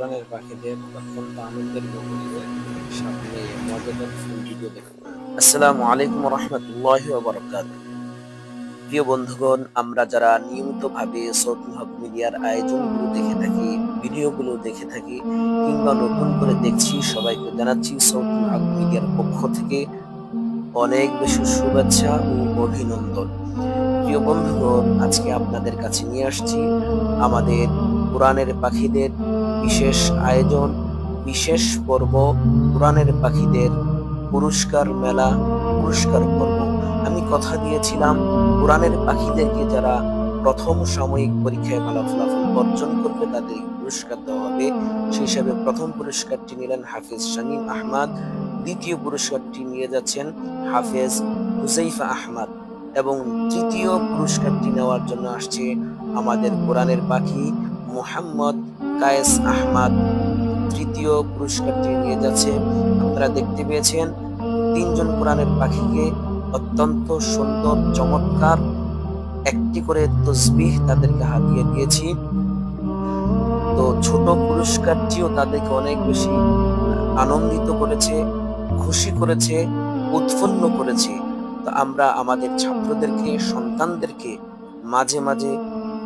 কোরআনের পাখিদের অত্যন্ত আনন্দের মুহূর্ত সামনে মজাদার ফুল ভিডিও দেখুন। আসসালামু আলাইকুম রহমতুল্লাহি ওয়া বারাকাতুহু। প্রিয় বন্ধুগণ, আমরা যারা নিয়মিতভাবে সৌতুল হক মিডিয়ার আয়োজনগুলো দেখে থাকি, ভিডিওগুলো দেখে থাকি কিংবা নতুন করে দেখছি, সবাইকে জানাচ্ছি সৌতুল হক মিডিয়ার পক্ষ থেকে অনেক বেশি শুভেচ্ছা ও অভিনন্দন। প্রিয় বন্ধুগণ, আজকে আপনাদের কাছে নিয়ে আসছি আমাদের কোরআনের পাখিদের বিশেষ আয়োজন, বিশেষ পর্ব, কোরআনের পাখিদের পুরস্কার মেলা, পুরস্কার পর্ব। আমি কথা দিয়েছিলাম কোরআনের পাখিদেরকে যারা প্রথম সাময়িক পরীক্ষায় ভালো ফলাফল অর্জন করবে তাদের পুরস্কার দেওয়া হবে। সেই হিসাবে প্রথম পুরস্কারটি নিলেন হাফেজ শামীম আহমদ, দ্বিতীয় পুরস্কারটি নিয়ে যাচ্ছেন হাফেজ হুজাইফা আহমদ এবং তৃতীয় পুরস্কারটি নেওয়ার জন্য আসছে আমাদের কোরআনের পাখি মুহাম্মদ কায়েস আহমদ। তৃতীয় পুরস্কারটি নিয়ে যাচ্ছে, আপনারা দেখতে পেয়েছেন তিনজন কোরআনের পাখিকে অত্যন্ত সুন্দর চমৎকার একটি করে তসবিহ তাদেরকে হাতিয়ে দিয়েছি। তো ছোট পুরস্কারটিও তাদেরকে অনেক বেশি আনন্দিত করেছে, খুশি করেছে, উৎফুল্ল করেছে। তো আমরা আমাদের ছাত্রদেরকে, সন্তানদেরকে মাঝে মাঝে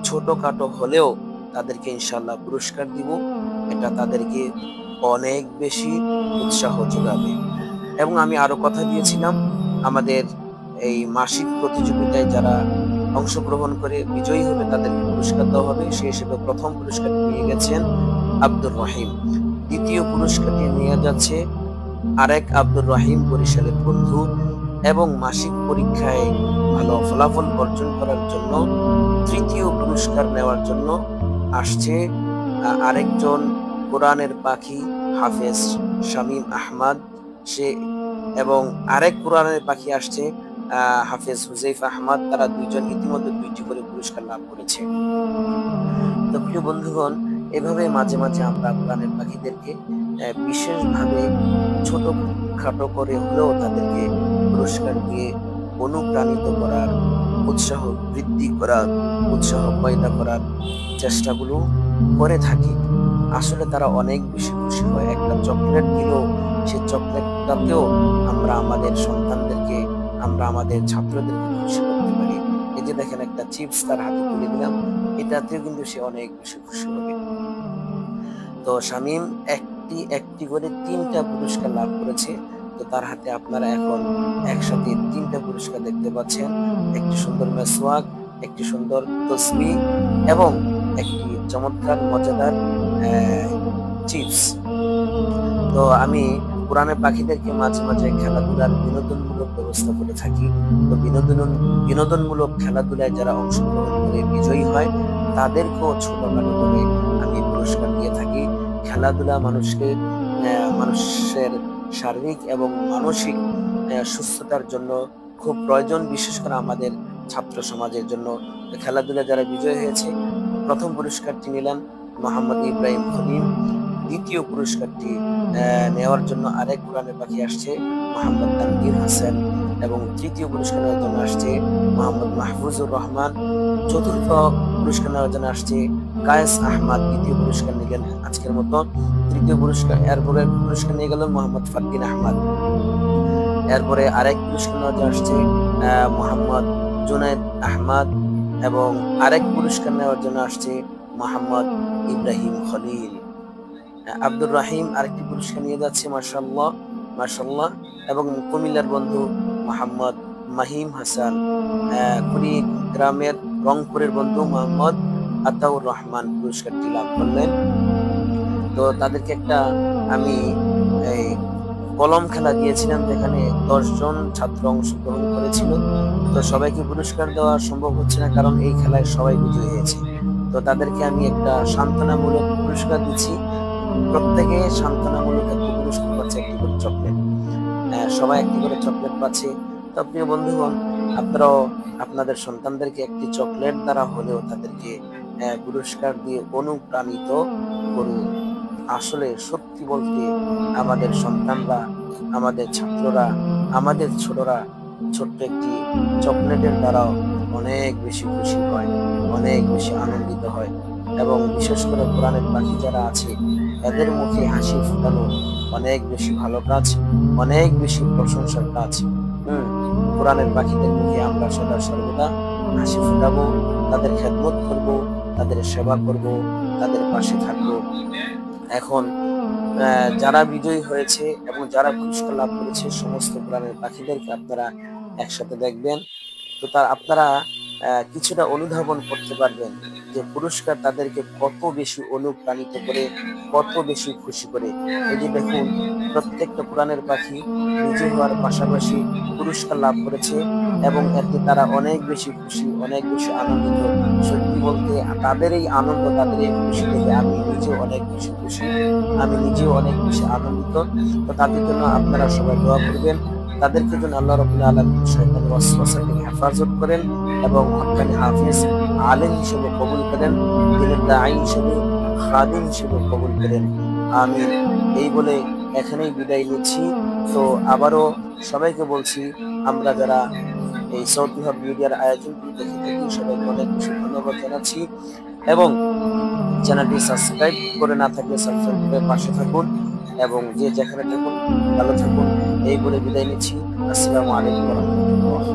ছোটখাটো হলেও তাদেরকে ইনশাল্লাহ পুরস্কার দিব। এটা তাদেরকে অনেক বেশি উৎসাহ যোগাবে। এবং আমি আরো কথা দিয়েছিলাম আমাদের এই মাসিক প্রতিযোগিতায় যারা অংশগ্রহণ করে বিজয়ী হবে তাদেরকে পুরস্কার দেওয়া হবে। সেই হিসেবে প্রথম পুরস্কার নিয়ে গেছেন আব্দুর রহিম, দ্বিতীয় পুরস্কারটি নিয়ে যাচ্ছে আরেক আব্দুর রহিম বরিশালের বন্ধু, এবং মাসিক পরীক্ষায় ভালো ফলাফল অর্জন করার জন্য তৃতীয় পুরস্কার নেওয়ার জন্য আসছে আরেকজন কোরআনের পাখি হাফেজ শামীম আহমদ, সে এবং আরেক কোরআনের পাখি আসছে হাফেজ হুজাইফা আহমদ। তারা দুইজন ইতিমধ্যে দুইটি করে পুরস্কার লাভ করেছে। তো প্রিয় বন্ধুগণ, এভাবে মাঝে মাঝে আমরা কোরআনের পাখিদেরকে বিশেষভাবে ছোট খাটো করে হলেও তাদেরকে পুরস্কার দিয়ে অনুপ্রাণিত করার, উৎসাহ বৃদ্ধি করার, উৎসাহ পয়দা করার চেষ্টাগুলো করে থাকি। আসলে তারা অনেক বেশি খুশি হয়। একটা চকলেট দিলেও সেই চকলেটটাতেও আমরা আমাদের সন্তানদেরকে, আমরা আমাদের ছাত্রদেরকে খুশি করতে পারি। এই যে দেখেন, একটা চিপস তার হাতে তুলে দিলাম, এটাতেও কিন্তু সে অনেক বেশি খুশি হবে। তো শামীম একটি করে 3টা পুরস্কার লাভ করেছে। তো তার হাতে আপনারা এখন একসাথে 3টা পুরস্কার দেখতে পাচ্ছেন, একটি সুন্দর মেসওয়াক, একটি সুন্দর তসবিহ এবং একটি চমৎকার মজাদার চিপস। তো আমি কোরআনের পাখিদেরকে মাঝে মাঝে খেলাধুলার বিনোদনমূলক ব্যবস্থা করে থাকি। তো বিনোদনমূলক খেলাধুলায় যারা অংশগ্রহণ করে বিজয়ী হয় তাদেরকেও ছোটখাটো করে আমি পুরস্কার দিয়ে থাকি। খেলাধুলা মানুষের শারীরিক এবং মানসিক সুস্থতার জন্য খুব প্রয়োজন, বিশেষ করে আমাদের ছাত্র সমাজের জন্য। খেলাধুলা যারা বিজয়ী হয়েছে, প্রথম পুরস্কারটি নিলেন মোহাম্মদ ইব্রাহিম খলিল, দ্বিতীয় পুরস্কারটি নেওয়ার জন্য আরেক কোরআনের পাখি আসছে মোহাম্মদ তানভীর হাসান, এবং তৃতীয় পুরস্কার নেওয়ার জন্য আসছে মোহাম্মদ মাহফুজুর রহমান, চতুর্থ পুরস্কার নেওয়ার জন্য আসছে কায়েস আহমদ, দ্বিতীয় পুরস্কার নিলেন আজকের মতো। তৃতীয় পুরস্কার, এরপরে পুরস্কার নিয়ে গেলেন মোহাম্মদ ফারদিন আহমদ। এরপরে আরেক পুরস্কার নেওয়ার জন্য আসছে মোহাম্মদ জুনায়েদ আহমদ, এবং আরেক পুরস্কার নেওয়ার জন্য আসছে মোহাম্মদ ইব্রাহিম খলিল। আব্দুর রহিম আরেকটি পুরস্কার নিয়ে যাচ্ছে, মাশাআল্লাহ মাশাআল্লাহ। এবং কুমিল্লার বন্ধু মোহাম্মদ মাহিম হাসান, কুড়িগ্রামের রংপুরের বন্ধু মোহাম্মদ আতাউর রহমান পুরস্কারটি লাভ করলেন। তো তাদেরকে একটা আমি এই কলম খেলা দিয়েছিলাম, যেখানে 10 জন ছাত্র অংশগ্রহণ করেছিল। তো সবাইকে পুরস্কার দেওয়া সম্ভব হচ্ছে না, কারণ এই খেলায় সবাই বিজয়ী হয়েছে। তো তাদেরকে আমি একটা সান্ত্বনামূলক পুরস্কার দিচ্ছি। প্রত্যেকে সান্ত্বনামূলক একটি পুরস্কার পাচ্ছে, একটি করে চকলেট। সবাই একটি করে চকলেট পাচ্ছে। তো প্রিয় বন্ধুগণ, আপনারাও আপনাদের সন্তানদেরকে একটি চকলেট দ্বারা হলেও তাদেরকে পুরস্কার দিয়ে অনুপ্রাণিত করুন। আসলে সত্যি বলতে আমাদের সন্তানরা, আমাদের ছাত্ররা, আমাদের ছোটরা ছোট্ট একটি চকলেটের দ্বারাও অনেক বেশি খুশি হয়, অনেক বেশি আনন্দিত হয়। এবং বিশেষ করে কোরআনের পাখি যারা আছে এদের মুখে হাসি ফোটানো অনেক বেশি ভালো কাজ, অনেক বেশি প্রশংসার কাজ। কোরআনের পাখিদের মুখে আমরা সদা সর্বদা হাসি ফোটাবো, তাদের খেদমত করব, তাদের সেবা করব, তাদের পাশে থাকবো। এখন যারা বিজয়ী হয়েছে এবং যারা পুরস্কার লাভ করেছে সমস্ত কোরআনের পাখিদেরকে আপনারা একসাথে দেখবেন, তো আপনারা কিছুটা অনুধাবন করতে পারবেন যে পুরস্কার তাদেরকে কত বেশি অনুপ্রাণিত করে, কত বেশি খুশি করে। এই যে দেখুন, প্রত্যেকটা কোরআনের পাখি বিজয়ী হওয়ার পাশাপাশি পুরস্কার লাভ করেছে এবং এতে তারা অনেক বেশি খুশি, অনেক বেশি আনন্দিত। সত্যি বলতে তাদের এই আনন্দ, তাদের এই খুশি দেখে আমি নিজেও অনেক বেশি খুশি, আমি নিজেও অনেক বেশি আনন্দিত। তো তাদের জন্য আপনারা সবাই দোয়া করবেন, তাদেরকে যেন আল্লাহ রাব্বুল আলামিন শয়তানের ওয়াসওয়াসা থেকে হেফাজত করেন এবং হক্কানি হাফেজ আলেম হিসেবে কবুল করেন, দিনের দাঈ হিসেবে, খাদিম হিসেবে কবুল করেন। আমিন। এই বলে এখানেই বিদায় নিচ্ছি। তো আবারও সবাইকে বলছি, আমরা যারা এই সৌদি হব মিডিয়ার আয়োজনগুলো দেখে থাকি সবাইকে অনেক বেশি ধন্যবাদ জানাচ্ছি এবং চ্যানেলটি সাবস্ক্রাইব করে না থাকলে সাবস্ক্রাইব করে পাশে থাকুন এবং যে যেখানে থাকুন ভালো থাকুন। এই বলে বিদায় নিচ্ছি। আসসালামু আলাইকুম ওয়া রাহমাতুল্লাহ।